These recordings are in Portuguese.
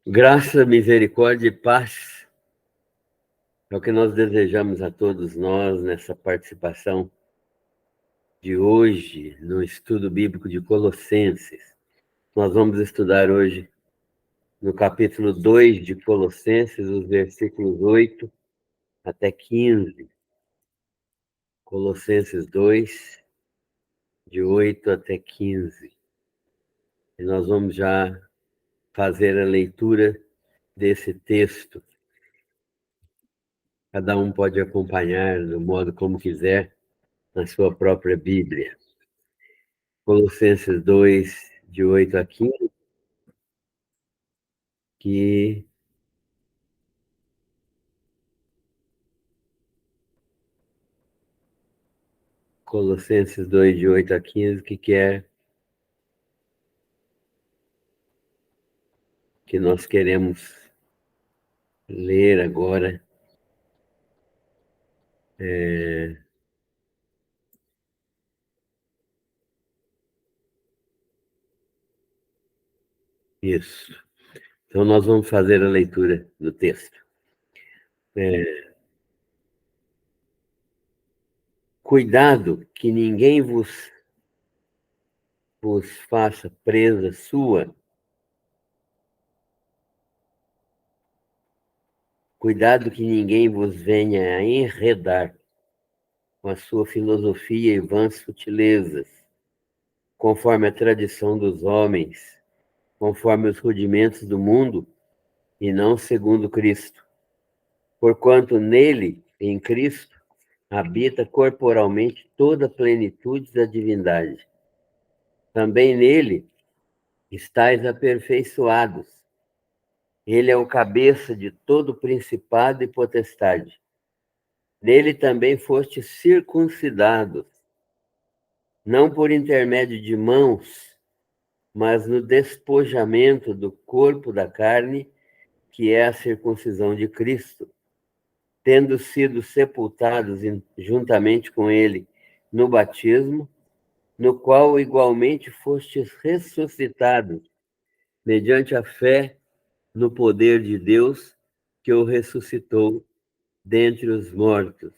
Graça, misericórdia e paz é o que nós desejamos a todos nós nessa participação de hoje no estudo bíblico de Colossenses. Nós vamos estudar hoje no capítulo 2 de Colossenses, os versículos 8 até 15. Colossenses 2, de 8 até 15. E nós vamos já fazer a leitura desse texto. Cada um pode acompanhar do modo como quiser na sua própria Bíblia. Colossenses 2, de 8 a 15, que Colossenses 2, de 8 a 15, que nós queremos ler agora. Isso. Então, nós vamos fazer a leitura do texto. Cuidado que ninguém vos faça presa sua. Cuidado que ninguém vos venha a enredar com a sua filosofia e vãs sutilezas, conforme a tradição dos homens, conforme os rudimentos do mundo, e não segundo Cristo. Porquanto nele, em Cristo, habita corporalmente toda a plenitude da divindade. Também nele estáis aperfeiçoados. Ele é o cabeça de todo principado e potestade. Nele também fostes circuncidados, não por intermédio de mãos, mas no despojamento do corpo da carne, que é a circuncisão de Cristo, tendo sido sepultados juntamente com ele no batismo, no qual igualmente fostes ressuscitados, mediante a fé no poder de Deus, que o ressuscitou dentre os mortos.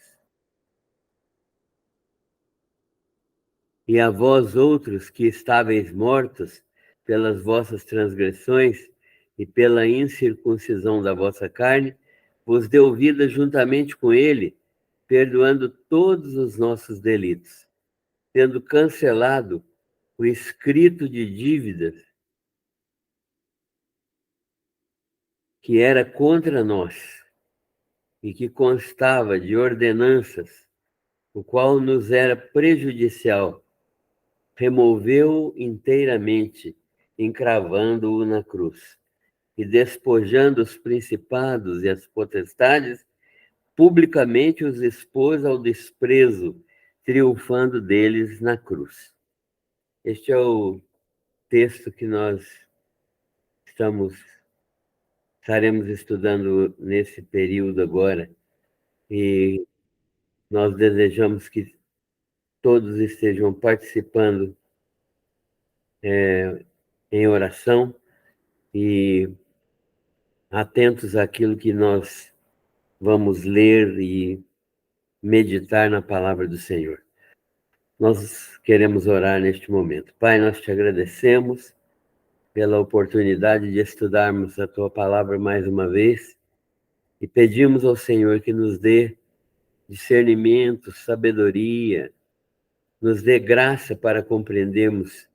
E a vós outros que estáveis mortos pelas vossas transgressões e pela incircuncisão da vossa carne, vos deu vida juntamente com ele, perdoando todos os nossos delitos, tendo cancelado o escrito de dívidas que era contra nós e que constava de ordenanças, o qual nos era prejudicial, removeu-o inteiramente, encravando-o na cruz, e despojando os principados e as potestades, publicamente os expôs ao desprezo, triunfando deles na cruz. Este é o texto que nós estaremos estudando nesse período agora, e nós desejamos que todos estejam participando em oração e atentos àquilo que nós vamos ler e meditar na palavra do Senhor. Nós queremos orar neste momento. Pai, nós te agradecemos pela oportunidade de estudarmos a tua palavra mais uma vez e pedimos ao Senhor que nos dê discernimento, sabedoria, nos dê graça para compreendermos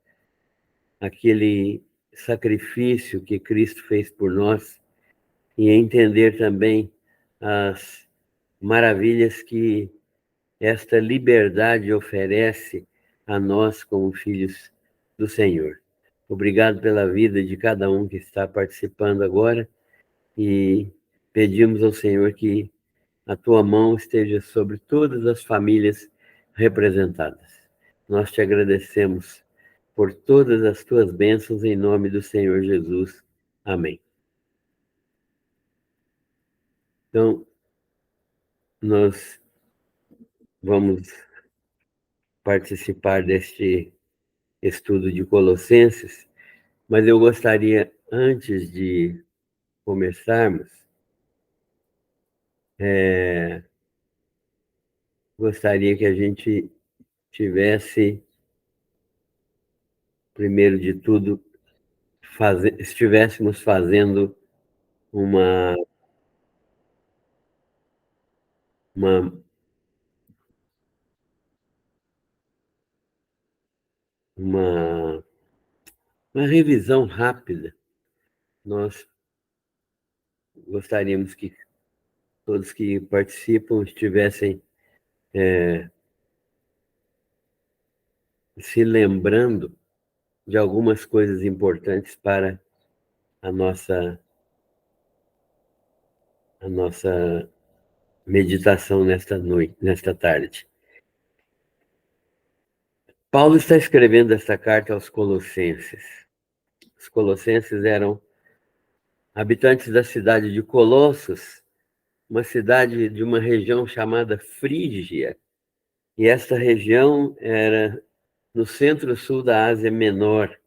aquele sacrifício que Cristo fez por nós e entender também as maravilhas que esta liberdade oferece a nós como filhos do Senhor. Obrigado pela vida de cada um que está participando agora e pedimos ao Senhor que a tua mão esteja sobre todas as famílias representadas. Nós te agradecemos por todas as tuas bênçãos em nome do Senhor Jesus. Amém. Então, nós vamos participar deste estudo de Colossenses, mas eu gostaria, antes de começarmos, gostaria que a gente tivesse, primeiro de tudo, estivéssemos fazendo uma, uma, uma, uma revisão rápida. Nós gostaríamos que todos que participam estivessem se lembrando de algumas coisas importantes para a nossa meditação nesta noite, nesta tarde. Paulo está escrevendo esta carta aos Colossenses. Os colossenses eram habitantes da cidade de Colossos, uma cidade de uma região chamada Frígia. E esta região era no centro-sul da Ásia Menor.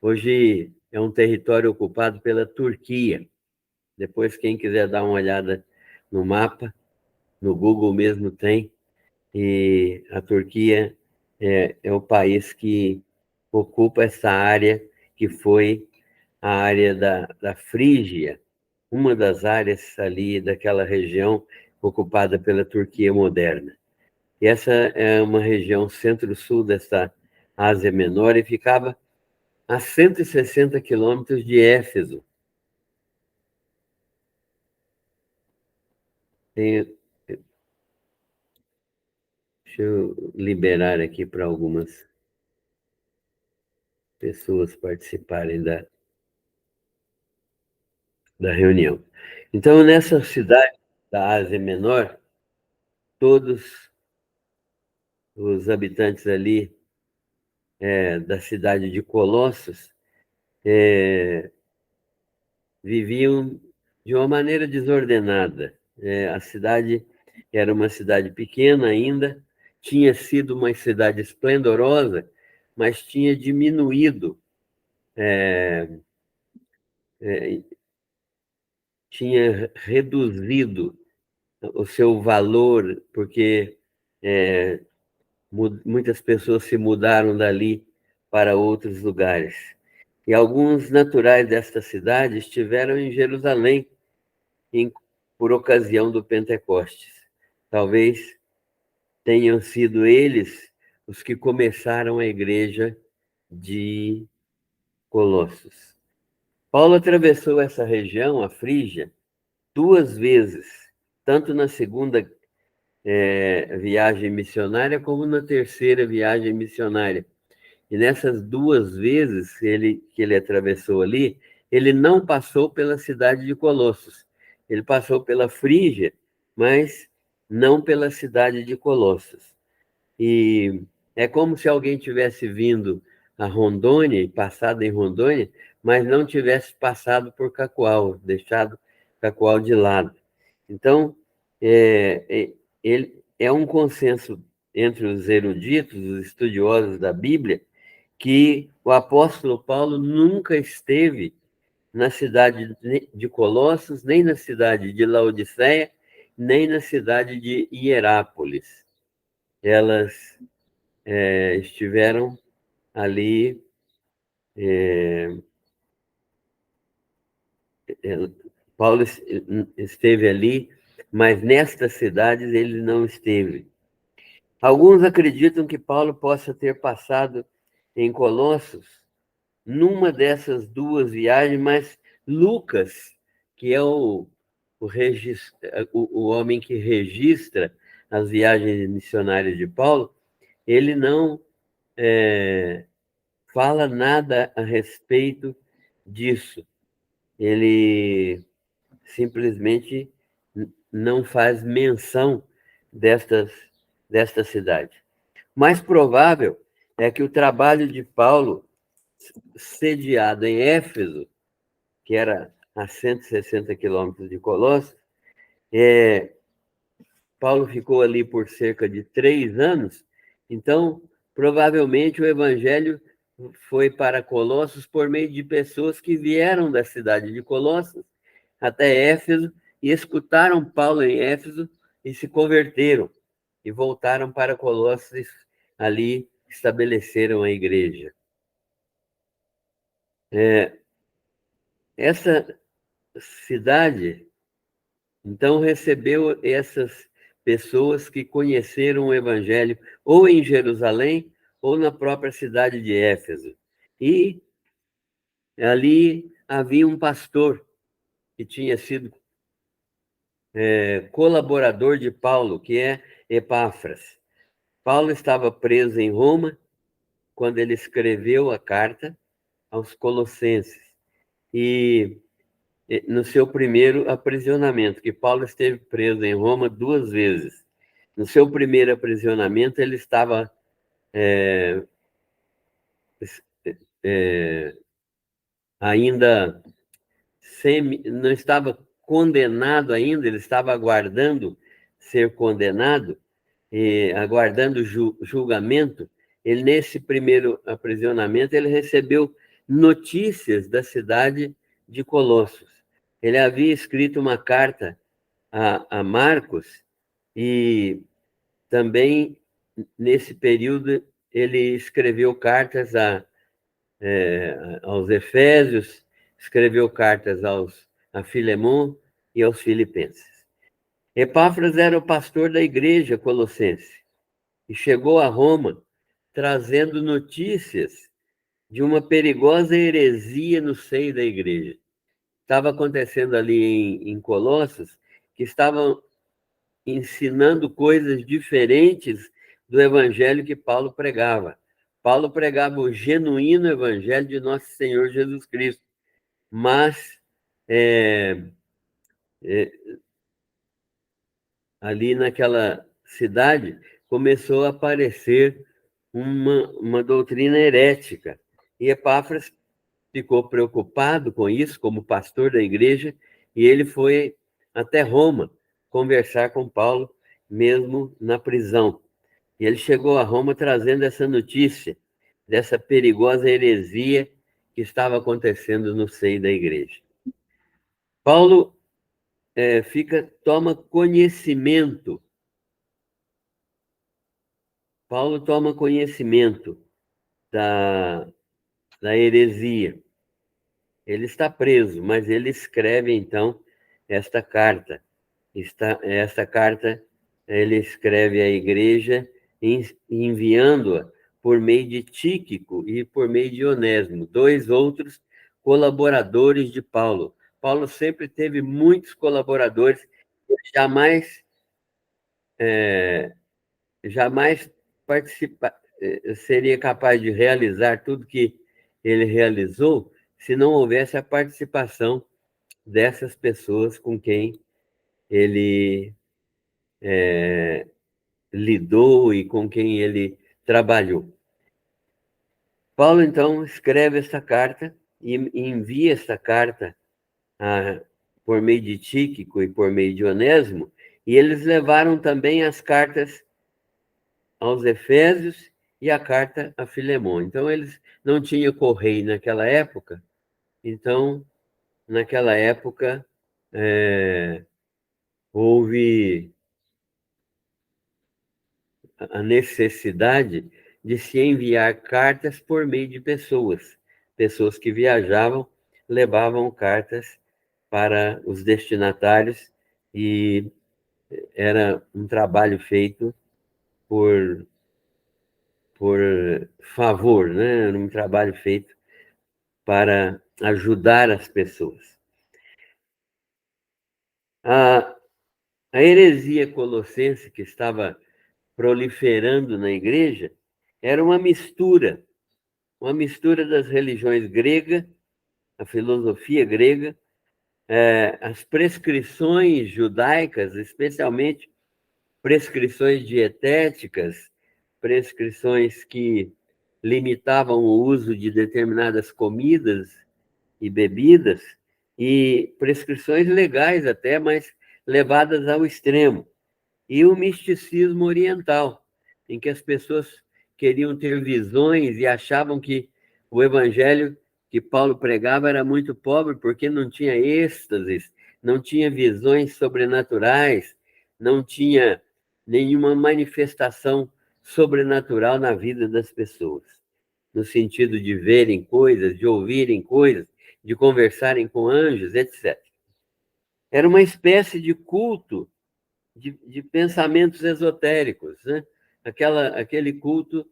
Hoje é um território ocupado pela Turquia. Depois, quem quiser dar uma olhada no mapa, no Google mesmo tem, e a Turquia é o país que ocupa essa área que foi a área da Frígia, uma das áreas ali daquela região ocupada pela Turquia moderna. E essa é uma região centro-sul dessa Ásia Menor e ficava a 160 quilômetros de Éfeso. Deixa eu liberar aqui para algumas pessoas participarem da reunião. Então, nessa cidade da Ásia Menor, todos os habitantes ali da cidade de Colossos viviam de uma maneira desordenada. A cidade era uma cidade pequena ainda, tinha sido uma cidade esplendorosa, mas tinha diminuído, tinha reduzido o seu valor, porque muitas pessoas se mudaram dali para outros lugares. E alguns naturais desta cidade estiveram em Jerusalém por ocasião do Pentecostes. Talvez tenham sido eles os que começaram a igreja de Colossos. Paulo atravessou essa região, a Frígia, 2 vezes, tanto na segunda viagem missionária como na terceira viagem missionária. E nessas 2 vezes que ele atravessou ali, ele não passou pela cidade de Colossos. Ele passou pela Frígia, mas não pela cidade de Colossos. E é como se alguém tivesse vindo a Rondônia e passado em Rondônia, mas não tivesse passado por Cacoal, deixado Cacoal de lado. Então, ele é um consenso entre os eruditos, os estudiosos da Bíblia, que o apóstolo Paulo nunca esteve na cidade de Colossos, nem na cidade de Laodiceia, nem na cidade de Hierápolis. Elas estiveram ali. Paulo esteve ali, mas nestas cidades ele não esteve. Alguns acreditam que Paulo possa ter passado em Colossos numa dessas 2 viagens, mas Lucas, que é o homem que registra as viagens missionárias de Paulo, ele não fala nada a respeito disso. Ele simplesmente não faz menção desta cidade. Mais provável é que o trabalho de Paulo, sediado em Éfeso, que era a 160 quilômetros de Colossos, Paulo ficou ali por cerca de 3 anos, então, provavelmente o evangelho foi para Colossos por meio de pessoas que vieram da cidade de Colossos até Éfeso e escutaram Paulo em Éfeso e se converteram e voltaram para Colossos, ali estabeleceram a igreja. Essa cidade, então, recebeu essas pessoas que conheceram o evangelho ou em Jerusalém ou na própria cidade de Éfeso. E ali havia um pastor que tinha sido colaborador de Paulo, que é Epáfras. Paulo estava preso em Roma quando ele escreveu a carta aos Colossenses. E no seu primeiro aprisionamento, que Paulo esteve preso em Roma 2 vezes. No seu primeiro aprisionamento, ele estava ainda não estava condenado ainda, ele estava aguardando ser condenado, aguardando julgamento. Ele, nesse primeiro aprisionamento, ele recebeu notícias da cidade de Colossos. Ele havia escrito uma carta a Marcos e também, nesse período, ele escreveu cartas aos Efésios, escreveu cartas a Filemon e aos Filipenses. Epáfras era o pastor da igreja colossense e chegou a Roma trazendo notícias de uma perigosa heresia no seio da igreja. Estava acontecendo ali em Colossos, que estavam ensinando coisas diferentes do evangelho que Paulo pregava. Paulo pregava o genuíno evangelho de nosso Senhor Jesus Cristo, mas ali naquela cidade começou a aparecer uma doutrina herética. E Epáfras ficou preocupado com isso, como pastor da igreja, e ele foi até Roma conversar com Paulo, mesmo na prisão. E ele chegou a Roma trazendo essa notícia dessa perigosa heresia que estava acontecendo no seio da igreja. Paulo toma conhecimento. Paulo toma conhecimento da heresia. Ele está preso, mas ele escreve, então, esta carta. Esta carta ele escreve à igreja, enviando-a por meio de Tíquico e por meio de Onésimo, 2 outros colaboradores de Paulo. Paulo sempre teve muitos colaboradores, jamais seria capaz de realizar tudo que ele realizou se não houvesse a participação dessas pessoas com quem ele lidou e com quem ele trabalhou. Paulo, então, escreve essa carta e envia essa carta por meio de Tíquico e por meio de Onésimo, e eles levaram também as cartas aos Efésios e a carta a Filemon. Então, eles não tinham correio naquela época, então, naquela época, houve a necessidade de se enviar cartas por meio de pessoas. Pessoas que viajavam levavam cartas para os destinatários e era um trabalho feito por favor, né? Era um trabalho feito para ajudar as pessoas. A heresia colossense que estava proliferando na igreja era uma mistura das religiões grega, a filosofia grega, as prescrições judaicas, especialmente prescrições dietéticas, prescrições que limitavam o uso de determinadas comidas e bebidas, e prescrições legais até, mas levadas ao extremo. E o misticismo oriental, em que as pessoas queriam ter visões e achavam que o evangelho que Paulo pregava era muito pobre porque não tinha êxtases, não tinha visões sobrenaturais, não tinha nenhuma manifestação sobrenatural na vida das pessoas, no sentido de verem coisas, de ouvirem coisas, de conversarem com anjos, etc. Era uma espécie de culto de pensamentos esotéricos, né? Aquele culto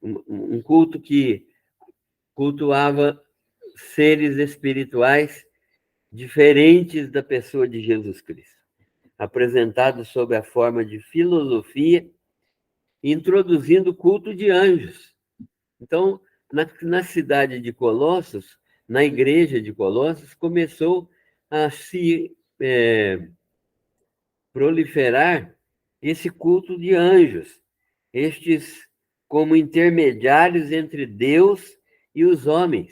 um culto que cultuava seres espirituais diferentes da pessoa de Jesus Cristo, apresentados sob a forma de filosofia, introduzindo o culto de anjos. Então, na cidade de Colossos, na igreja de Colossos, começou a se proliferar esse culto de anjos, estes como intermediários entre Deus e os homens,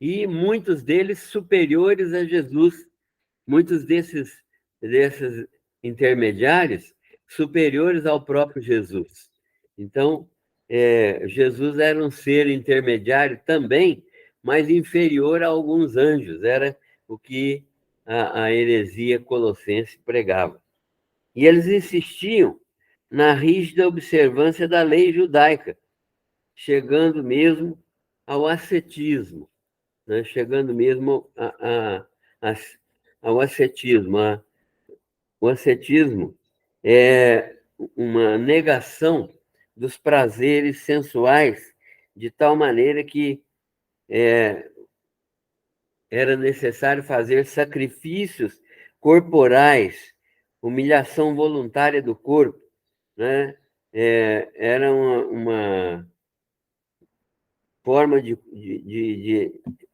e muitos deles superiores a Jesus, muitos desses intermediários superiores ao próprio Jesus. Então, Jesus era um ser intermediário também, mas inferior a alguns anjos, era o que a heresia colossense pregava. E eles insistiam na rígida observância da lei judaica, chegando mesmo ao ascetismo, né? Chegando mesmo ao ascetismo. O ascetismo é uma negação dos prazeres sensuais, de tal maneira que era necessário fazer sacrifícios corporais, humilhação voluntária do corpo, né? Era uma forma de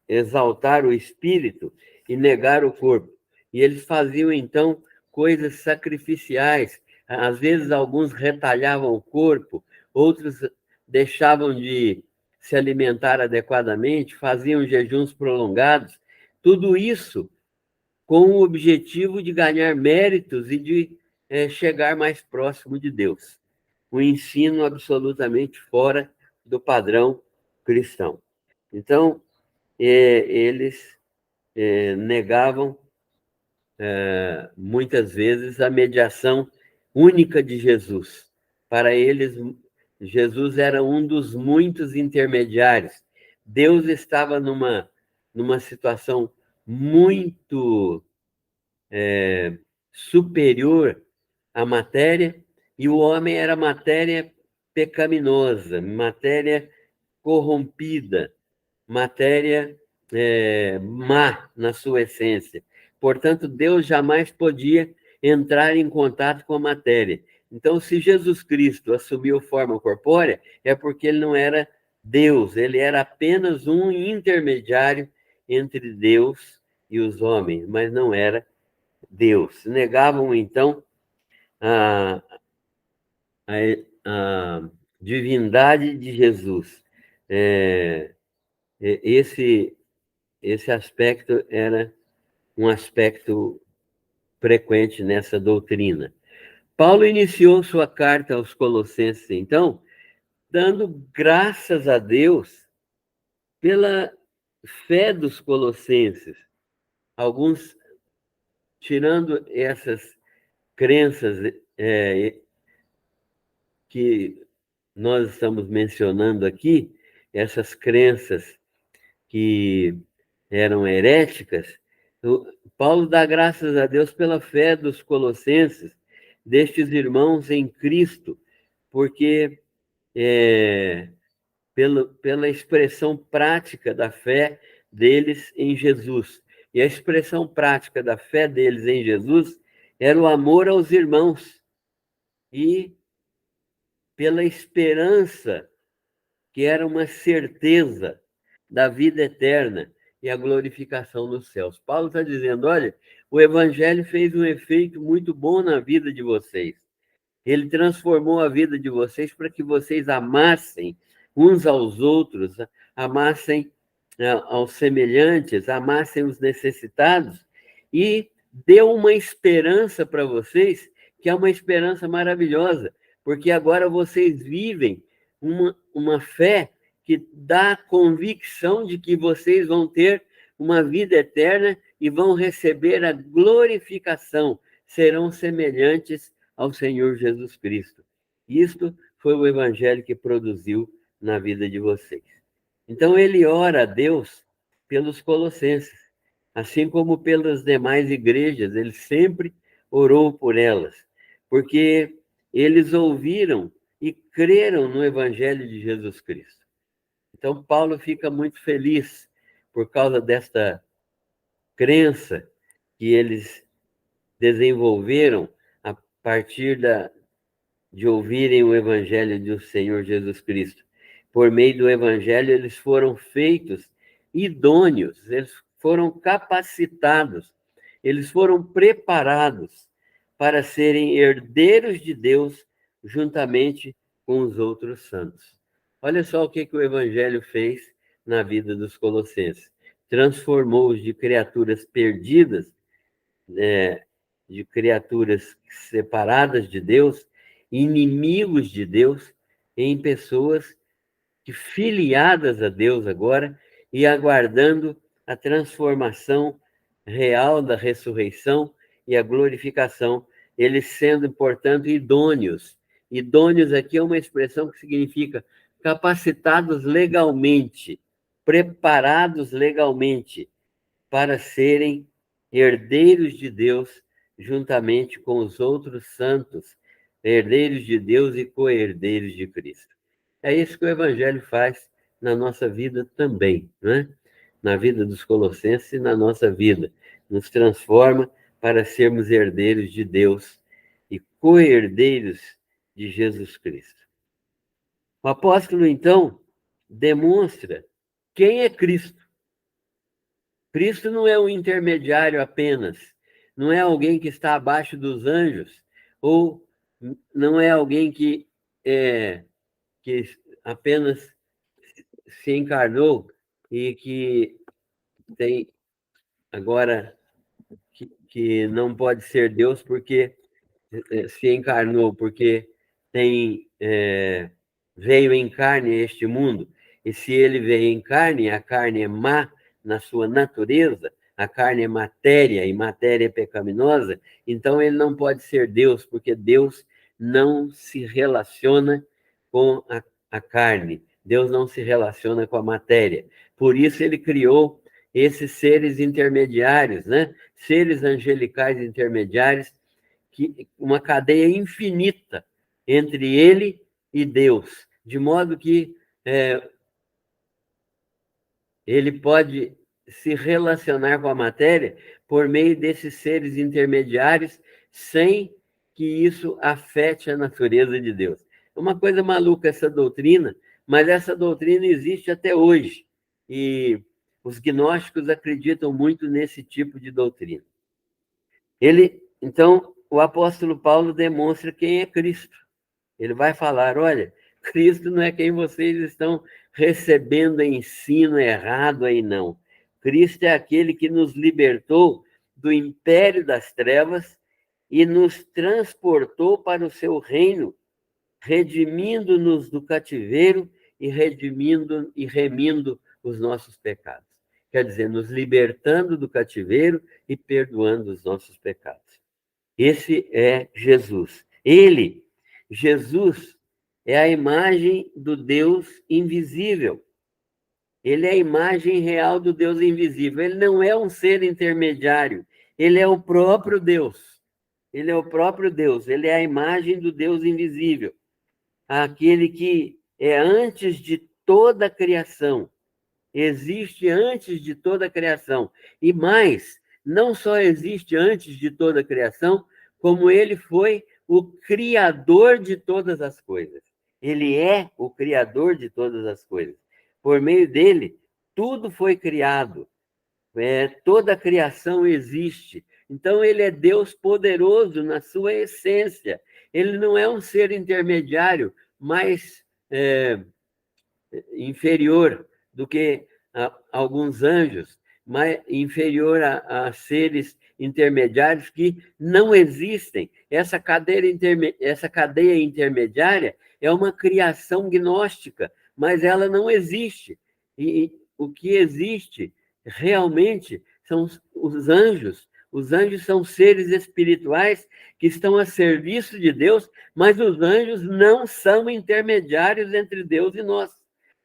exaltar o espírito e negar o corpo. E eles faziam, então, coisas sacrificiais. Às vezes, alguns retalhavam o corpo, outros deixavam de se alimentar adequadamente, faziam jejuns prolongados. Tudo isso com o objetivo de ganhar méritos e de chegar mais próximo de Deus. Um ensino absolutamente fora do padrão cristão. Então, eles negavam muitas vezes a mediação única de Jesus. Para eles, Jesus era um dos muitos intermediários. Deus estava numa situação muito superior à matéria, e o homem era matéria pecaminosa, matéria corrompida, matéria má na sua essência. Portanto, Deus jamais podia entrar em contato com a matéria. Então, se Jesus Cristo assumiu forma corpórea, é porque ele não era Deus, ele era apenas um intermediário entre Deus e os homens, mas não era Deus. Negavam, então, a, a divindade de Jesus. Esse aspecto era um aspecto frequente nessa doutrina. Paulo iniciou sua carta aos Colossenses, então, dando graças a Deus pela fé dos colossenses. Alguns, tirando essas crenças que nós estamos mencionando aqui, essas crenças que eram heréticas, Paulo dá graças a Deus pela fé dos colossenses, destes irmãos em Cristo, porque pela expressão prática da fé deles em Jesus. E a expressão prática da fé deles em Jesus era o amor aos irmãos e pela esperança, que era uma certeza da vida eterna e a glorificação nos céus. Paulo está dizendo, olha, o evangelho fez um efeito muito bom na vida de vocês. Ele transformou a vida de vocês para que vocês amassem uns aos outros, amassem aos semelhantes, amassem os necessitados, e deu uma esperança para vocês, que é uma esperança maravilhosa, porque agora vocês vivem uma fé que dá convicção de que vocês vão ter uma vida eterna e vão receber a glorificação, serão semelhantes ao Senhor Jesus Cristo. Isto foi o evangelho que produziu na vida de vocês. Então ele ora a Deus pelos colossenses, assim como pelas demais igrejas, ele sempre orou por elas, porque eles ouviram e creram no evangelho de Jesus Cristo. Então Paulo fica muito feliz por causa desta crença que eles desenvolveram a partir de ouvirem o evangelho do Senhor Jesus Cristo. Por meio do evangelho, eles foram feitos idôneos, eles foram capacitados, eles foram preparados para serem herdeiros de Deus juntamente com os outros santos. Olha só o que o evangelho fez na vida dos colossenses. Transformou-os de criaturas perdidas, de criaturas separadas de Deus, inimigos de Deus, em pessoas que filiadas a Deus agora e aguardando a transformação real da ressurreição e a glorificação, eles sendo, portanto, idôneos. Idôneos aqui é uma expressão que significa capacitados legalmente, preparados legalmente para serem herdeiros de Deus juntamente com os outros santos, herdeiros de Deus e co-herdeiros de Cristo. É isso que o Evangelho faz na nossa vida também, né? Na vida dos colossenses e na nossa vida. Nos transforma para sermos herdeiros de Deus e co-herdeiros de Jesus Cristo. O apóstolo, então, demonstra quem é Cristo. Cristo não é um intermediário apenas, não é alguém que está abaixo dos anjos, ou não é alguém que apenas se encarnou e que tem agora que não pode ser Deus porque se encarnou, porque veio em carne a este mundo. E se ele veio em carne, a carne é má na sua natureza, a carne é matéria e matéria é pecaminosa, então ele não pode ser Deus, porque Deus não se relaciona com a carne, Deus não se relaciona com a matéria. Por isso ele criou esses seres intermediários, né? Seres angelicais intermediários, uma cadeia infinita entre ele e Deus, de modo que ele pode se relacionar com a matéria por meio desses seres intermediários, sem que isso afete a natureza de Deus. É uma coisa maluca essa doutrina, mas essa doutrina existe até hoje. E os gnósticos acreditam muito nesse tipo de doutrina. Então, o apóstolo Paulo demonstra quem é Cristo. Ele vai falar, olha, Cristo não é quem vocês estão recebendo ensino errado aí, não. Cristo é aquele que nos libertou do império das trevas e nos transportou para o seu reino, redimindo-nos do cativeiro e remindo os nossos pecados. Quer dizer, nos libertando do cativeiro e perdoando os nossos pecados. Esse é Jesus. Jesus, é a imagem do Deus invisível. Ele é a imagem real do Deus invisível. Ele não é um ser intermediário. Ele é o próprio Deus. Ele é o próprio Deus. Ele é a imagem do Deus invisível. Aquele que é antes de toda a criação. Existe antes de toda a criação. E mais, não só existe antes de toda a criação, como ele foi o criador de todas as coisas. Ele é o criador de todas as coisas. Por meio dele, tudo foi criado. Toda a criação existe. Então, ele é Deus poderoso na sua essência. Ele não é um ser intermediário mais inferior do que alguns anjos, mas inferior a seres intermediários que não existem. Essa cadeia intermediária é uma criação gnóstica, mas ela não existe. E o que existe realmente são os anjos. Os anjos são seres espirituais que estão a serviço de Deus, mas os anjos não são intermediários entre Deus e nós.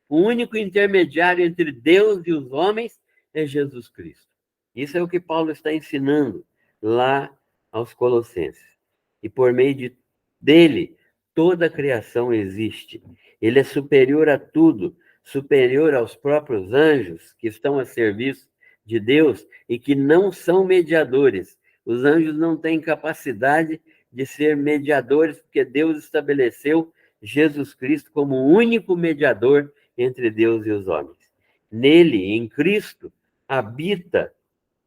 O único intermediário entre Deus e os homens é Jesus Cristo. Isso é o que Paulo está ensinando lá aos Colossenses. E por meio dele, toda a criação existe. Ele é superior a tudo, superior aos próprios anjos que estão a serviço de Deus e que não são mediadores. Os anjos não têm capacidade de ser mediadores, porque Deus estabeleceu Jesus Cristo como o único mediador entre Deus e os homens. Nele, em Cristo, habita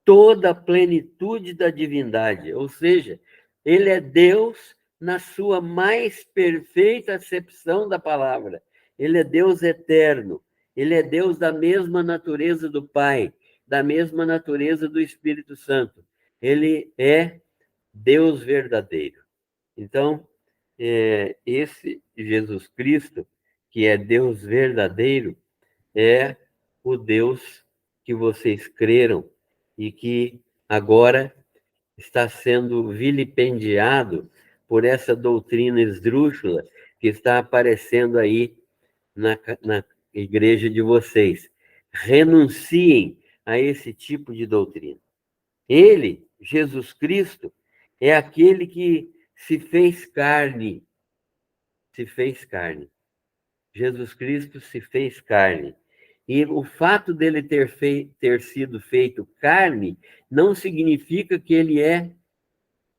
toda a plenitude da divindade, ou seja, ele é Deus na sua mais perfeita acepção da palavra. Ele é Deus eterno, ele é Deus da mesma natureza do Pai, da mesma natureza do Espírito Santo. Ele é Deus verdadeiro. Então, esse Jesus Cristo, que é Deus verdadeiro, é o Deus que vocês creram e que agora está sendo vilipendiado por essa doutrina esdrúxula que está aparecendo aí na igreja de vocês. Renunciem a esse tipo de doutrina. Ele, Jesus Cristo, é aquele que se fez carne. Se fez carne. Jesus Cristo se fez carne. E o fato dele ter sido feito carne não significa que ele é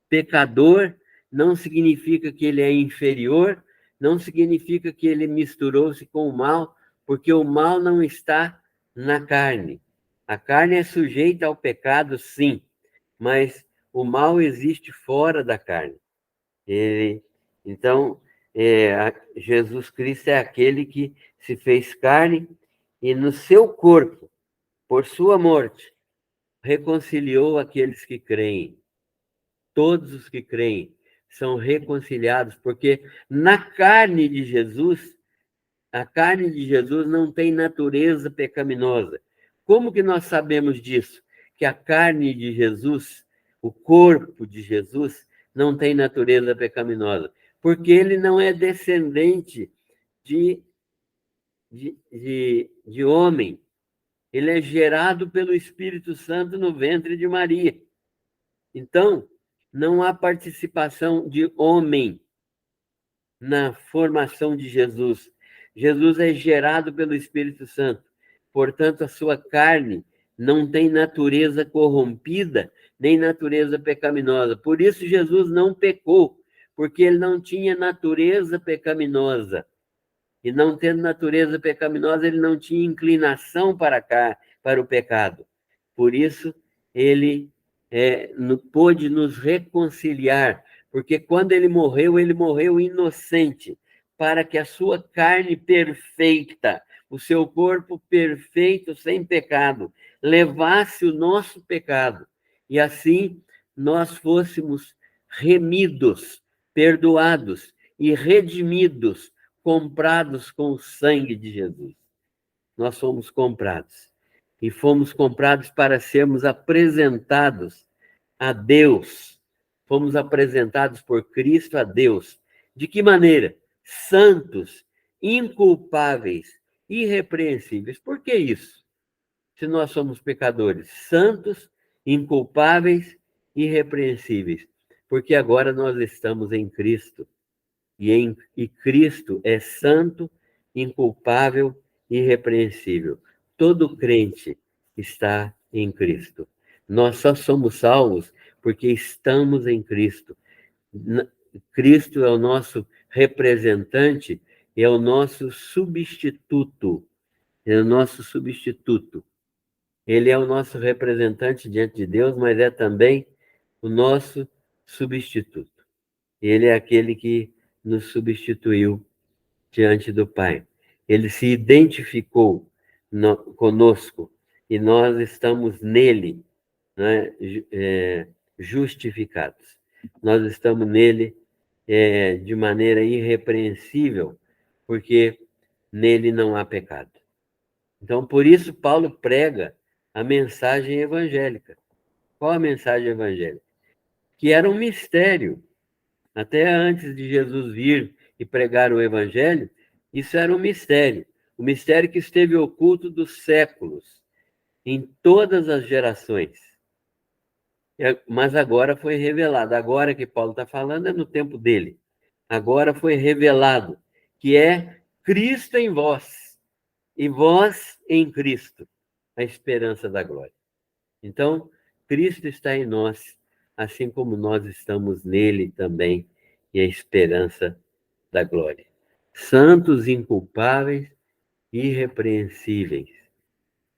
pecador, não significa que ele é inferior, não significa que ele misturou-se com o mal, porque o mal não está na carne. A carne é sujeita ao pecado, sim, mas o mal existe fora da carne. Então, Jesus Cristo é aquele que se fez carne e no seu corpo, por sua morte, reconciliou aqueles que creem. Todos os que creem são reconciliados, porque na carne de Jesus, a carne de Jesus não tem natureza pecaminosa. Como que nós sabemos disso? Que a carne de Jesus, o corpo de Jesus, não tem natureza pecaminosa. Porque ele não é descendente de homem. Ele é gerado pelo Espírito Santo no ventre de Maria. Então, não há participação de homem na formação de Jesus. Jesus é gerado pelo Espírito Santo. Portanto, a sua carne não tem natureza corrompida, nem natureza pecaminosa. Por isso, Jesus não pecou, porque ele não tinha natureza pecaminosa. E não tendo natureza pecaminosa, ele não tinha inclinação para cá, para o pecado. Por isso, ele pôde nos reconciliar, porque quando ele morreu inocente, para que a sua carne perfeita, o seu corpo perfeito, sem pecado, levasse o nosso pecado. E assim nós fôssemos remidos, perdoados e redimidos, comprados com o sangue de Jesus. Nós fomos comprados. E fomos comprados para sermos apresentados a Deus. Fomos apresentados por Cristo a Deus. De que maneira? Santos, inculpáveis, irrepreensíveis. Por que isso? Se nós somos pecadores, santos, inculpáveis, irrepreensíveis. Porque agora nós estamos em Cristo. E Cristo é santo, inculpável e irrepreensível. Todo crente está em Cristo. Nós só somos salvos porque estamos em Cristo. Cristo é o nosso representante, é o nosso substituto. É o nosso substituto. Ele é o nosso representante diante de Deus, mas é também o nosso substituto. Ele é aquele que nos substituiu diante do Pai. Ele se identificou conosco e nós estamos nele, né, justificados. Nós estamos nele de maneira irrepreensível, porque nele não há pecado. Então, por isso, Paulo prega a mensagem evangélica. Qual a mensagem evangélica? Que era um mistério. Até antes de Jesus vir e pregar o evangelho, isso era um mistério. O mistério que esteve oculto dos séculos, em todas as gerações. Mas agora foi revelado. Agora que Paulo está falando é no tempo dele. Agora foi revelado que é Cristo em vós e vós em Cristo, a esperança da glória. Então, Cristo está em nós, assim como nós estamos nele também, e a esperança da glória. Santos, inculpáveis, irrepreensíveis.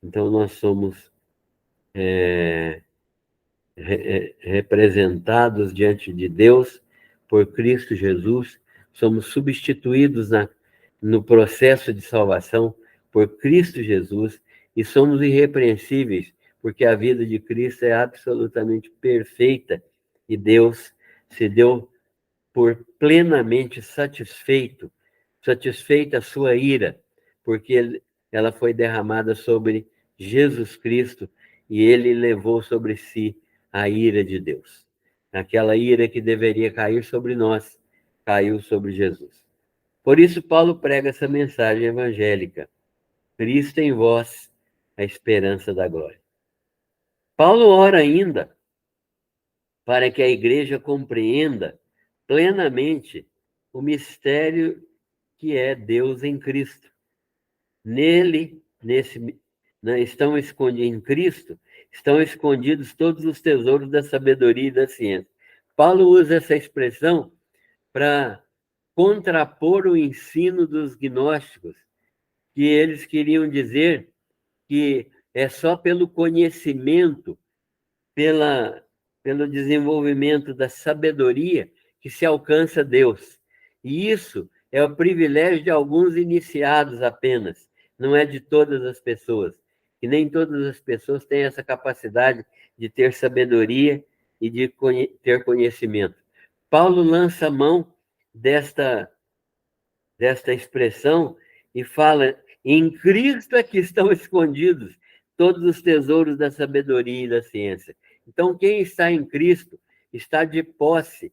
Então, nós somos representados diante de Deus por Cristo Jesus, somos substituídos no processo de salvação por Cristo Jesus e somos irrepreensíveis, porque a vida de Cristo é absolutamente perfeita e Deus se deu por plenamente satisfeita a sua ira, porque ela foi derramada sobre Jesus Cristo e ele levou sobre si a ira de Deus. Aquela ira que deveria cair sobre nós, caiu sobre Jesus. Por isso, Paulo prega essa mensagem evangélica. Cristo em vós, a esperança da glória. Paulo ora ainda para que a igreja compreenda plenamente o mistério que é Deus em Cristo. Nele, estão escondidos em Cristo, estão escondidos todos os tesouros da sabedoria e da ciência. Paulo usa essa expressão para contrapor o ensino dos gnósticos, que eles queriam dizer que é só pelo conhecimento, pelo desenvolvimento da sabedoria que se alcança Deus. E isso é o privilégio de alguns iniciados apenas, não é de todas as pessoas. E nem todas as pessoas têm essa capacidade de ter sabedoria e de ter conhecimento. Paulo lança mão desta expressão e fala: em Cristo é que estão escondidos todos os tesouros da sabedoria e da ciência. Então, quem está em Cristo está de posse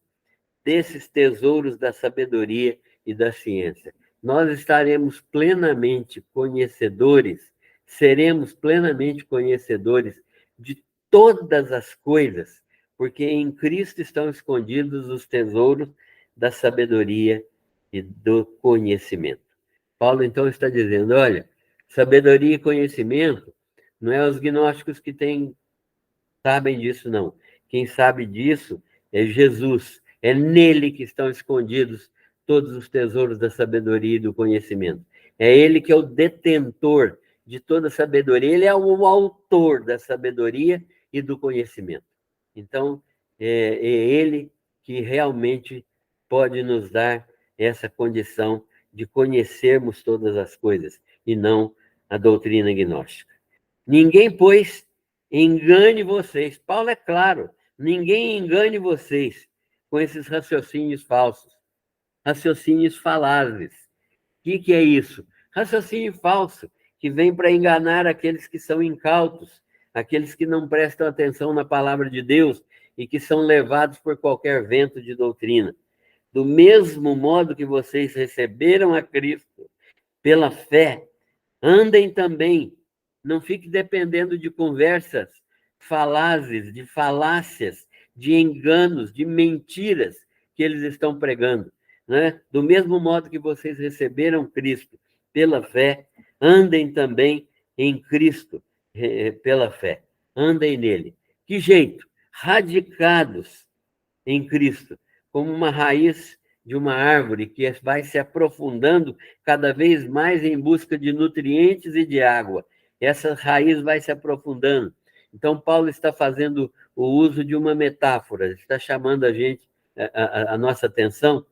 desses tesouros da sabedoria e da ciência. Nós estaremos plenamente conhecedores, seremos plenamente conhecedores de todas as coisas, porque em Cristo estão escondidos os tesouros da sabedoria e do conhecimento. Paulo, então, está dizendo, olha, sabedoria e conhecimento não é os gnósticos que sabem disso, não. Quem sabe disso é Jesus. É nele que estão escondidos todos os tesouros da sabedoria e do conhecimento. É ele que é o detentor de toda a sabedoria. Ele é o autor da sabedoria e do conhecimento. Então, é ele que realmente pode nos dar essa condição de conhecermos todas as coisas e não a doutrina gnóstica. Ninguém, pois, engane vocês. Paulo é claro, ninguém engane vocês com esses raciocínios falsos, raciocínios falazes. O que é isso? Raciocínio falso, que vem para enganar aqueles que são incautos, aqueles que não prestam atenção na palavra de Deus e que são levados por qualquer vento de doutrina. Do mesmo modo que vocês receberam a Cristo pela fé, andem também. Não fique dependendo de conversas falazes, de falácias, de enganos, de mentiras que eles estão pregando, né? Do mesmo modo que vocês receberam Cristo pela fé, andem também em Cristo pela fé. Andem nele. Que jeito? Radicados em Cristo, como uma raiz de uma árvore que vai se aprofundando cada vez mais em busca de nutrientes e de água. Essa raiz vai se aprofundando. Então, Paulo está fazendo o uso de uma metáfora, está chamando a nossa atenção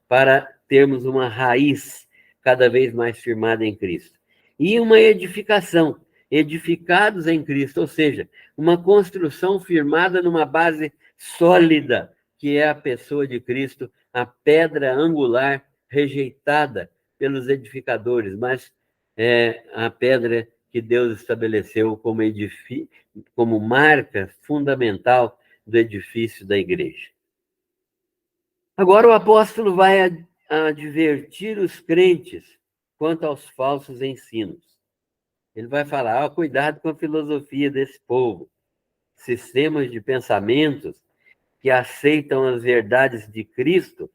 para termos uma raiz cada vez mais firmada em Cristo. E uma edificação, edificados em Cristo, ou seja, uma construção firmada numa base sólida, que é a pessoa de Cristo, a pedra angular rejeitada pelos edificadores, mas é a pedra que Deus estabeleceu como marca fundamental do edifício da igreja. Agora o apóstolo vai advertir os crentes quanto aos falsos ensinos. Ele vai falar, cuidado com a filosofia desse povo, sistemas de pensamentos que aceitam as verdades de Cristo,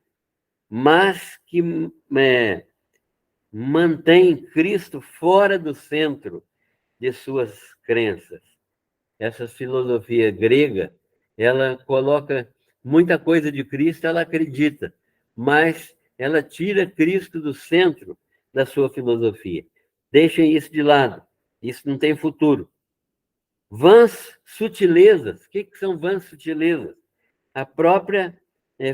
mas que mantém Cristo fora do centro de suas crenças. Essa filosofia grega, ela coloca muita coisa de Cristo, ela acredita, mas ela tira Cristo do centro da sua filosofia. Deixem isso de lado, isso não tem futuro. Vãs sutilezas, o que são vãs sutilezas? A própria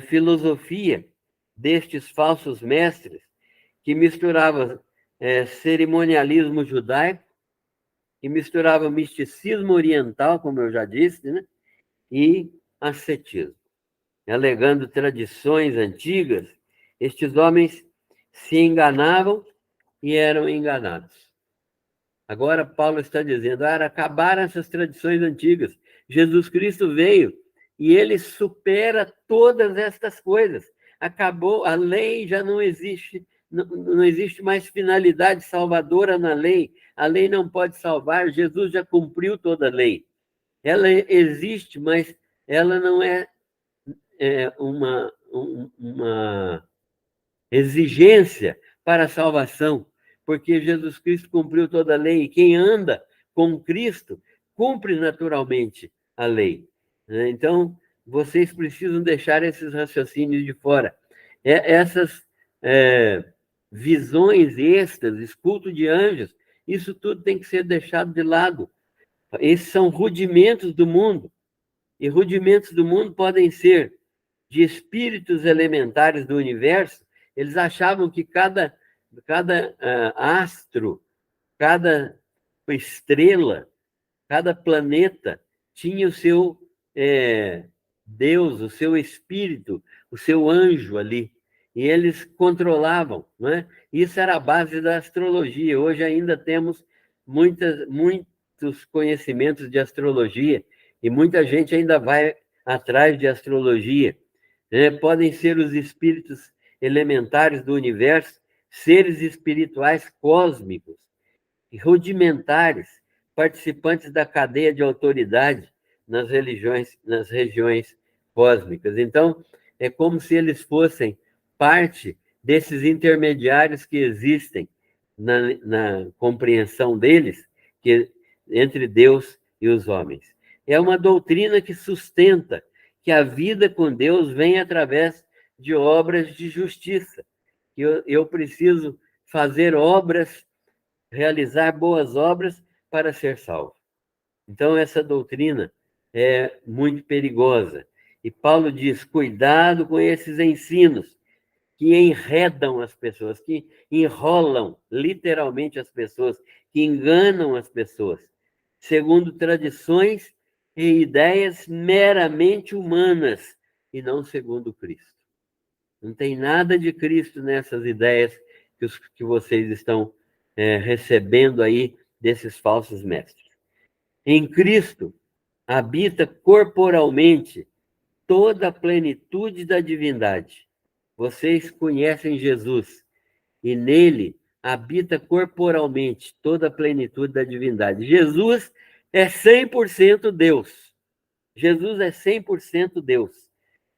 filosofia destes falsos mestres, que misturava cerimonialismo judaico, que misturava misticismo oriental, como eu já disse, né? E ascetismo. Alegando tradições antigas, estes homens se enganavam e eram enganados. Agora Paulo está dizendo, acabaram essas tradições antigas. Jesus Cristo veio e ele supera todas estas coisas. Acabou, a lei já não existe, não existe mais finalidade salvadora na lei. A lei não pode salvar, Jesus já cumpriu toda a lei. Ela existe, mas ela não é uma exigência para a salvação, porque Jesus Cristo cumpriu toda a lei, e quem anda com Cristo cumpre naturalmente a lei. Então, vocês precisam deixar esses raciocínios de fora. Essas visões êxtases, culto de anjos, isso tudo tem que ser deixado de lado. Esses são rudimentos do mundo, e rudimentos do mundo podem ser de espíritos elementares do universo. Eles achavam que cada astro, cada estrela, cada planeta tinha o seu Deus, o seu espírito, o seu anjo ali. E eles controlavam, não é? Isso era a base da astrologia. Hoje ainda temos muitos conhecimentos de astrologia e muita gente ainda vai atrás de astrologia. Podem ser os espíritos elementares do universo, seres espirituais cósmicos, rudimentares, participantes da cadeia de autoridade nas regiões cósmicas. Então, é como se eles fossem parte desses intermediários que existem na compreensão deles, entre Deus e os homens. É uma doutrina que sustenta que a vida com Deus vem através de obras de justiça. Eu preciso fazer obras, realizar boas obras para ser salvo. Então, essa doutrina é muito perigosa. E Paulo diz, cuidado com esses ensinos que enredam as pessoas, que enrolam literalmente as pessoas, que enganam as pessoas, segundo tradições e ideias meramente humanas e não segundo Cristo. Não tem nada de Cristo nessas ideias que vocês estão recebendo aí desses falsos mestres. Em Cristo habita corporalmente toda a plenitude da divindade. Vocês conhecem Jesus e nele habita corporalmente toda a plenitude da divindade. Jesus é 100% Deus. Jesus é 100% Deus.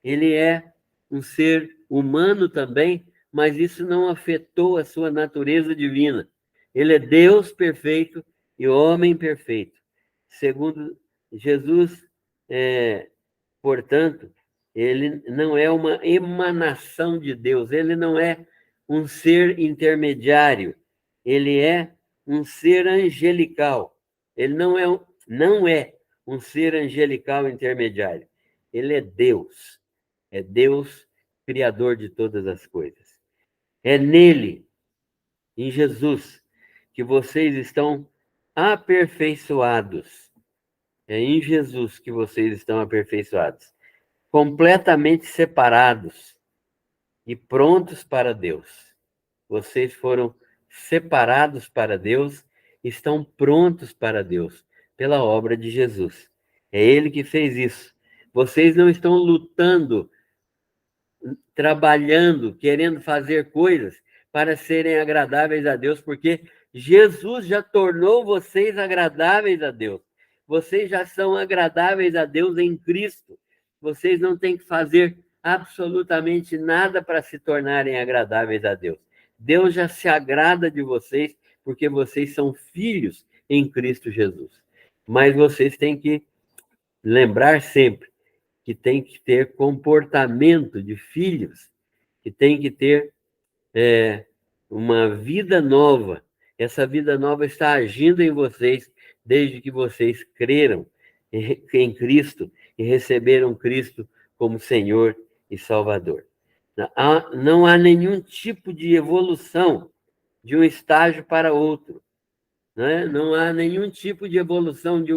Ele é um ser humano também, mas isso não afetou a sua natureza divina. Ele é Deus perfeito e homem perfeito. Segundo Jesus, portanto, ele não é uma emanação de Deus, ele não é um ser intermediário, ele é um ser angelical. Ele não é um ser angelical intermediário. Ele é Deus criador de todas as coisas. É nele, em Jesus, que vocês estão aperfeiçoados. É em Jesus que vocês estão aperfeiçoados, completamente separados e prontos para Deus. Vocês foram separados para Deus estão prontos para Deus, pela obra de Jesus. É Ele que fez isso. Vocês não estão lutando, trabalhando, querendo fazer coisas para serem agradáveis a Deus, porque Jesus já tornou vocês agradáveis a Deus. Vocês já são agradáveis a Deus em Cristo. Vocês não têm que fazer absolutamente nada para se tornarem agradáveis a Deus. Deus já se agrada de vocês porque vocês são filhos em Cristo Jesus. Mas vocês têm que lembrar sempre que tem que ter comportamento de filhos, que tem que ter uma vida nova. Essa vida nova está agindo em vocês desde que vocês creram em Cristo e receberam Cristo como Senhor e Salvador. Não há nenhum tipo de evolução de um estágio para outro. Né? Não há nenhum tipo de evolução de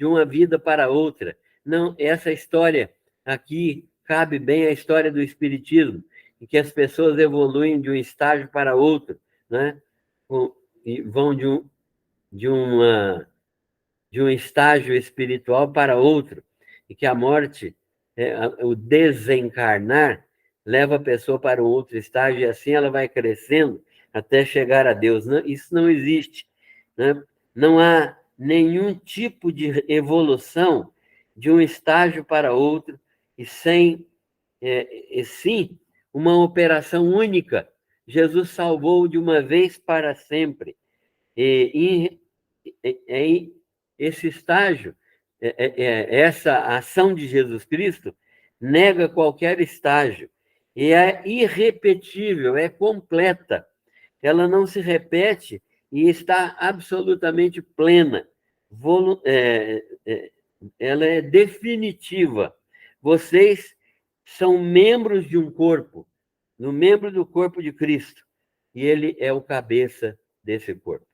uma vida para outra. Não, essa história aqui cabe bem à história do Espiritismo, em que as pessoas evoluem de um estágio para outro, né? E vão de um estágio espiritual para outro, e que a morte, o desencarnar, leva a pessoa para um outro estágio, e assim ela vai crescendo até chegar a Deus. Não, isso não existe. Né? Não há nenhum tipo de evolução de um estágio para outro, e sim uma operação única. Jesus salvou de uma vez para sempre. E esse estágio, essa ação de Jesus Cristo, nega qualquer estágio. E é irrepetível, é completa. Ela não se repete e está absolutamente plena. Ela é definitiva. Vocês são membros de um corpo, no membro do corpo de Cristo, e ele é o cabeça desse corpo.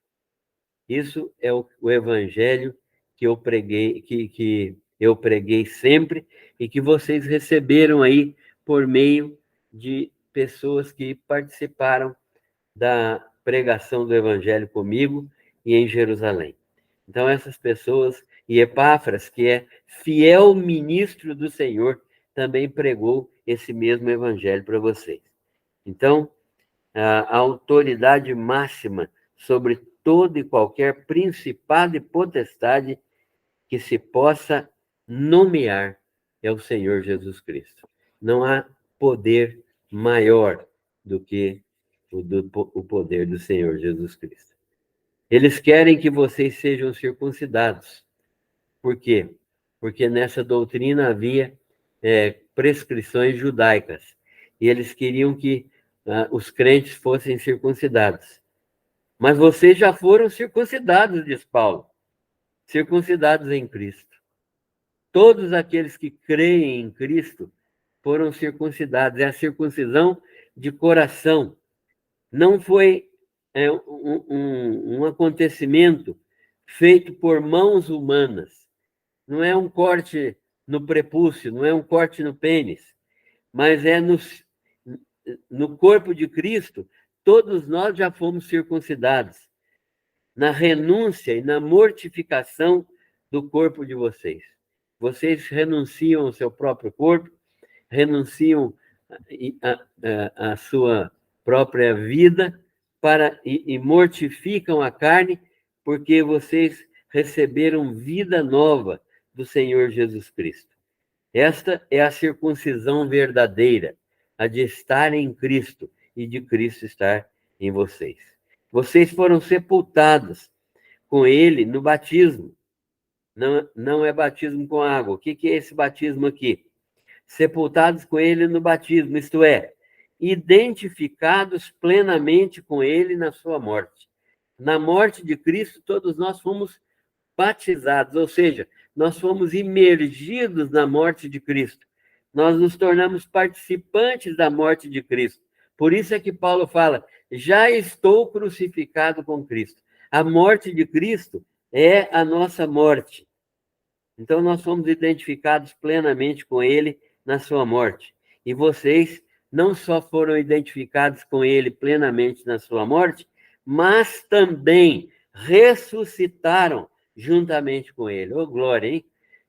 Isso é o evangelho que eu preguei, que eu preguei sempre e que vocês receberam aí por meio de pessoas que participaram da pregação do evangelho comigo e em Jerusalém. Então, essas pessoas, e Epáfras, que é fiel ministro do Senhor, também pregou esse mesmo evangelho para vocês. Então, a autoridade máxima sobre todo e qualquer principado e potestade que se possa nomear é o Senhor Jesus Cristo. Não há poder maior do que o poder do Senhor Jesus Cristo. Eles querem que vocês sejam circuncidados. Por quê? Porque nessa doutrina havia prescrições judaicas. E eles queriam que os crentes fossem circuncidados. Mas vocês já foram circuncidados, diz Paulo. Circuncidados em Cristo. Todos aqueles que creem em Cristo foram circuncidados. É a circuncisão de coração. Não foi um acontecimento feito por mãos humanas. Não é um corte no prepúcio, não é um corte no pênis, mas é no corpo de Cristo, todos nós já fomos circuncidados, na renúncia e na mortificação do corpo de vocês. Vocês renunciam ao seu próprio corpo, renunciam à sua própria vida e mortificam a carne, porque vocês receberam vida nova do Senhor Jesus Cristo. Esta é a circuncisão verdadeira, a de estar em Cristo e de Cristo estar em vocês. Vocês foram sepultados com Ele no batismo. Não é batismo com água. O que é esse batismo aqui? Sepultados com Ele no batismo, isto é, identificados plenamente com Ele na sua morte. Na morte de Cristo, todos nós fomos batizados, ou seja, nós fomos imergidos na morte de Cristo. Nós nos tornamos participantes da morte de Cristo. Por isso é que Paulo fala, já estou crucificado com Cristo. A morte de Cristo é a nossa morte. Então, nós fomos identificados plenamente com Ele na sua morte. E vocês não só foram identificados com Ele plenamente na sua morte, mas também ressuscitaram juntamente com ele. Ô, glória, hein?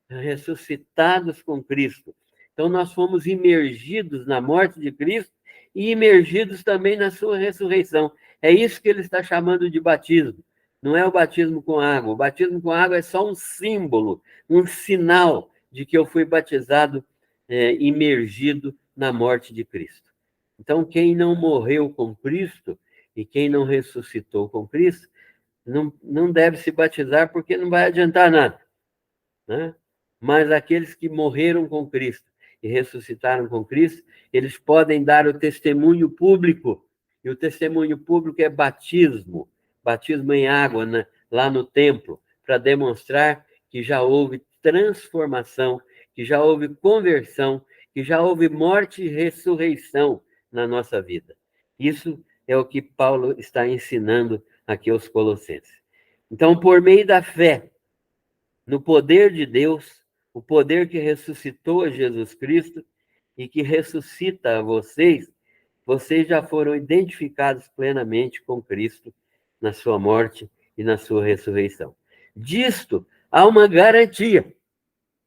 Ressuscitados com Cristo. Então, nós fomos imergidos na morte de Cristo e imergidos também na sua ressurreição. É isso que ele está chamando de batismo. Não é o batismo com água. O batismo com água é só um símbolo, um sinal de que eu fui batizado, imergido na morte de Cristo. Então, quem não morreu com Cristo e quem não ressuscitou com Cristo, não deve se batizar porque não vai adiantar nada, né? Mas aqueles que morreram com Cristo e ressuscitaram com Cristo, eles podem dar o testemunho público, e o testemunho público é batismo, batismo em água, né, lá no templo, para demonstrar que já houve transformação, que já houve conversão, que já houve morte e ressurreição na nossa vida. Isso é o que Paulo está ensinando aqui aos Colossenses. Então, por meio da fé no poder de Deus, o poder que ressuscitou a Jesus Cristo e que ressuscita a vocês, vocês já foram identificados plenamente com Cristo na sua morte e na sua ressurreição. Disto, há uma garantia.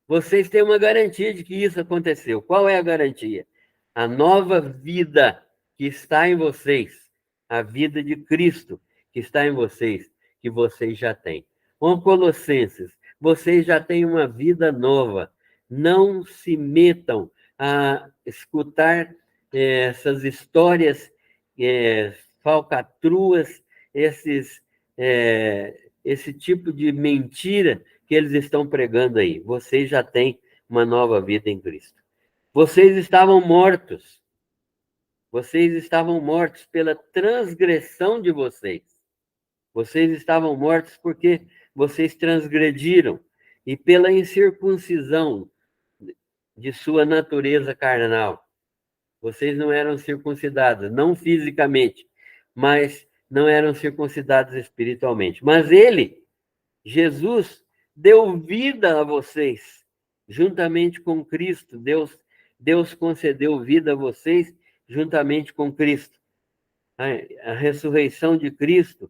Vocês têm uma garantia de que isso aconteceu. Qual é a garantia? A nova vida que está em vocês, a vida de Cristo que está em vocês, que vocês já têm. Colossenses, vocês já têm uma vida nova. Não se metam a escutar essas histórias falcatruas, esse tipo de mentira que eles estão pregando aí. Vocês já têm uma nova vida em Cristo. Vocês estavam mortos. Vocês estavam mortos pela transgressão de vocês. Vocês estavam mortos porque vocês transgrediram e pela incircuncisão de sua natureza carnal. Vocês não eram circuncidados, não fisicamente, mas não eram circuncidados espiritualmente. Mas ele, Jesus, deu vida a vocês, juntamente com Cristo. Deus concedeu vida a vocês, juntamente com Cristo. A ressurreição de Cristo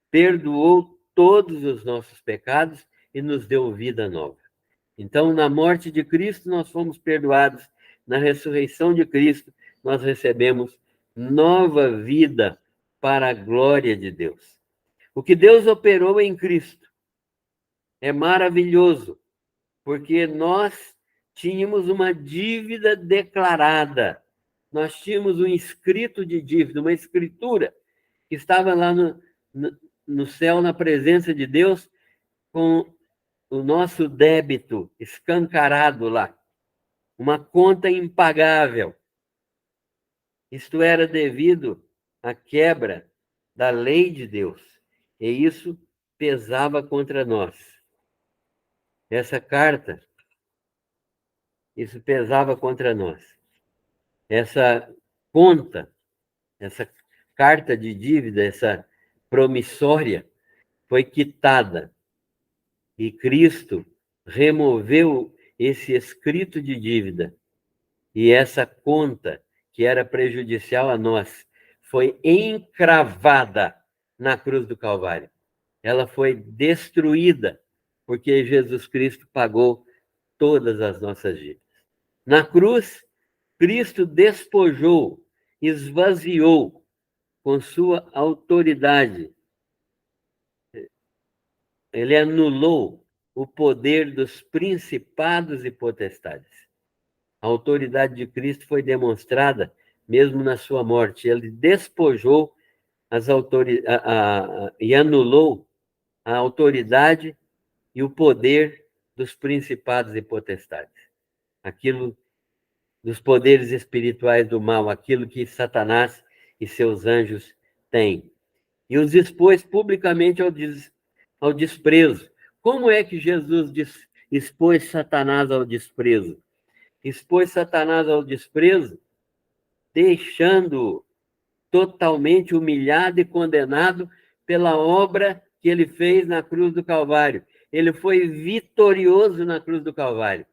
perdoou todos os nossos pecados e nos deu vida nova. Então, na morte de Cristo, nós fomos perdoados. Na ressurreição de Cristo, nós recebemos nova vida para a glória de Deus. O que Deus operou em Cristo é maravilhoso, porque nós tínhamos uma dívida declarada. Nós tínhamos um escrito de dívida, uma escritura que estava lá no céu, na presença de Deus, com o nosso débito escancarado lá, uma conta impagável. Isto era devido à quebra da lei de Deus, e isso pesava contra nós. Essa carta, isso pesava contra nós. Essa conta, essa carta de dívida, essa promissória, foi quitada. E Cristo removeu esse escrito de dívida. E essa conta, que era prejudicial a nós, foi encravada na cruz do Calvário. Ela foi destruída, porque Jesus Cristo pagou todas as nossas dívidas. Na cruz, Cristo despojou, esvaziou com sua autoridade. Ele anulou o poder dos principados e potestades. A autoridade de Cristo foi demonstrada mesmo na sua morte. Ele despojou as e anulou a autoridade e o poder dos principados e potestades. Aquilo dos poderes espirituais do mal, aquilo que Satanás e seus anjos têm. E os expôs publicamente ao desprezo. Como é que Jesus expôs Satanás ao desprezo? Expôs Satanás ao desprezo, deixando-o totalmente humilhado e condenado pela obra que ele fez na cruz do Calvário. Ele foi vitorioso na cruz do Calvário.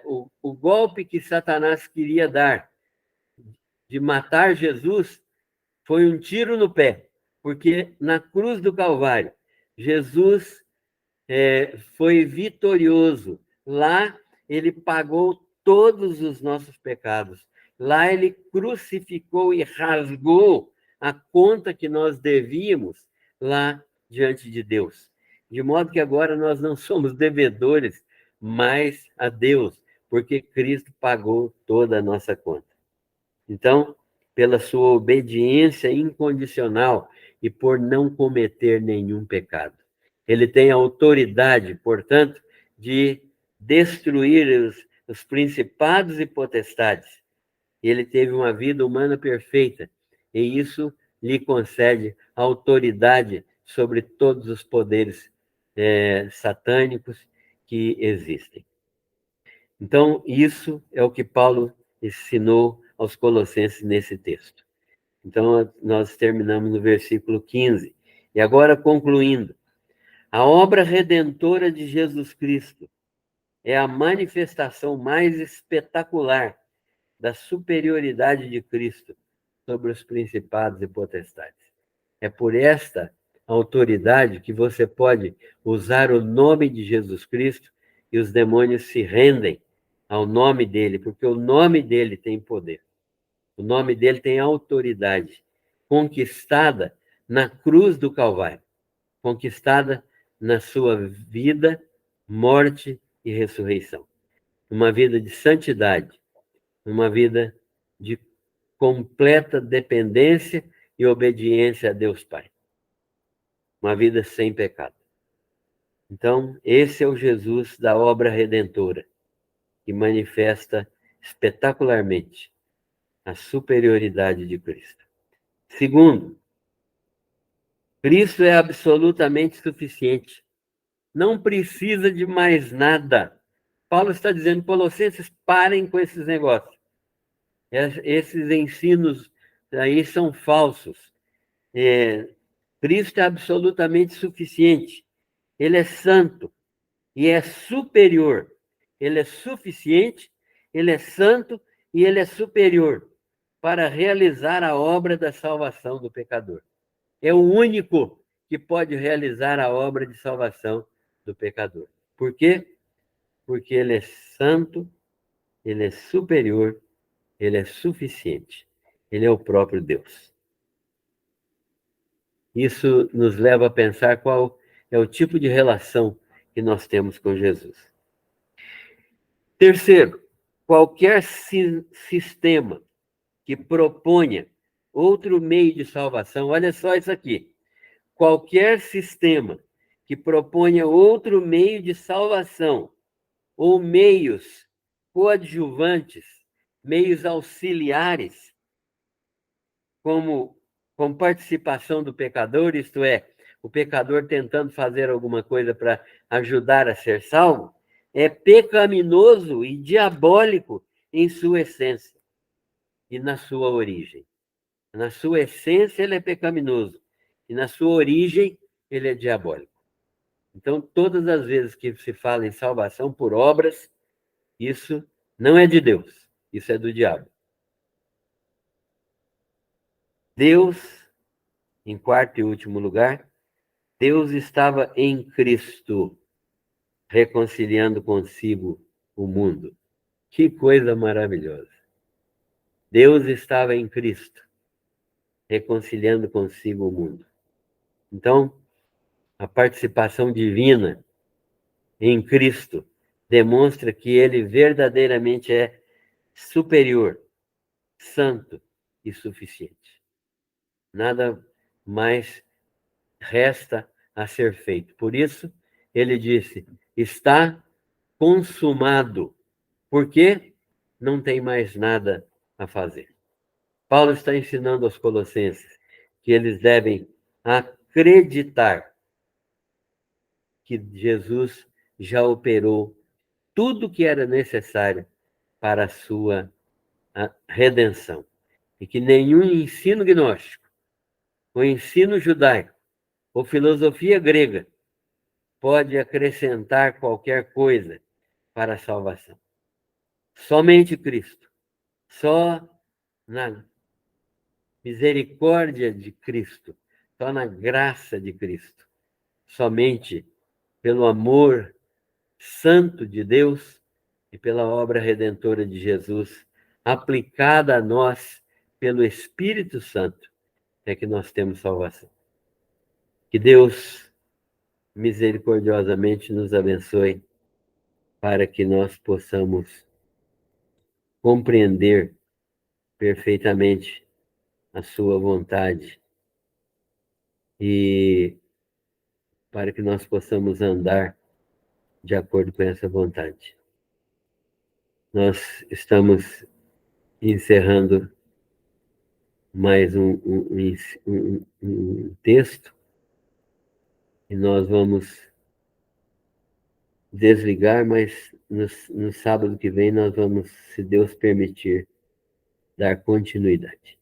O golpe que Satanás queria dar de matar Jesus foi um tiro no pé. Porque na cruz do Calvário, Jesus foi vitorioso. Lá ele pagou todos os nossos pecados. Lá ele crucificou e rasgou a conta que nós devíamos lá diante de Deus. De modo que agora nós não somos devedores mais a Deus, porque Cristo pagou toda a nossa conta. Então, pela sua obediência incondicional e por não cometer nenhum pecado. Ele tem autoridade, portanto, de destruir os principados e potestades. Ele teve uma vida humana perfeita, e isso lhe concede autoridade sobre todos os poderes satânicos que existem. Então, isso é o que Paulo ensinou aos Colossenses nesse texto. Então, nós terminamos no versículo 15. E agora, concluindo, a obra redentora de Jesus Cristo é a manifestação mais espetacular da superioridade de Cristo sobre os principados e potestades. É por esta autoridade que você pode usar o nome de Jesus Cristo e os demônios se rendem ao nome dele, porque o nome dele tem poder. O nome dele tem autoridade, conquistada na cruz do Calvário, conquistada na sua vida, morte e ressurreição. Uma vida de santidade, uma vida de completa dependência e obediência a Deus Pai. Uma vida sem pecado. Então, esse é o Jesus da obra redentora, que manifesta espetacularmente a superioridade de Cristo. Segundo, Cristo é absolutamente suficiente. Não precisa de mais nada. Paulo está dizendo, Colossenses, parem com esses negócios. Esses ensinos aí são falsos. Cristo é absolutamente suficiente. Ele é santo e é superior. Ele é suficiente, ele é santo e ele é superior para realizar a obra da salvação do pecador. É o único que pode realizar a obra de salvação do pecador. Por quê? Porque ele é santo, ele é superior, ele é suficiente. Ele é o próprio Deus. Isso nos leva a pensar qual é o tipo de relação que nós temos com Jesus. Terceiro, qualquer sistema que proponha outro meio de salvação, olha só isso aqui. Qualquer sistema que proponha outro meio de salvação ou meios coadjuvantes, meios auxiliares, como com participação do pecador, isto é, o pecador tentando fazer alguma coisa para ajudar a ser salvo, é pecaminoso e diabólico em sua essência e na sua origem. Na sua essência, ele é pecaminoso, e na sua origem, ele é diabólico. Então, todas as vezes que se fala em salvação por obras, isso não é de Deus, isso é do diabo. Deus, em quarto e último lugar, Deus estava em Cristo, reconciliando consigo o mundo. Que coisa maravilhosa! Deus estava em Cristo, reconciliando consigo o mundo. Então, a participação divina em Cristo demonstra que ele verdadeiramente é superior, santo e suficiente. Nada mais resta a ser feito. Por isso, ele disse: está consumado, porque não tem mais nada a fazer. Paulo está ensinando aos Colossenses que eles devem acreditar que Jesus já operou tudo o que era necessário para a sua redenção. E que nenhum ensino gnóstico, ou ensino judaico, ou filosofia grega pode acrescentar qualquer coisa para a salvação. Somente Cristo. Só na misericórdia de Cristo só na graça de Cristo, somente pelo amor santo de Deus e pela obra redentora de Jesus, aplicada a nós pelo Espírito Santo, é que nós temos salvação. Que Deus misericordiosamente nos abençoe para que nós possamos compreender perfeitamente a sua vontade e para que nós possamos andar de acordo com essa vontade. Nós estamos encerrando mais um texto e nós vamos desligar, mas no sábado que vem nós vamos, se Deus permitir, dar continuidade.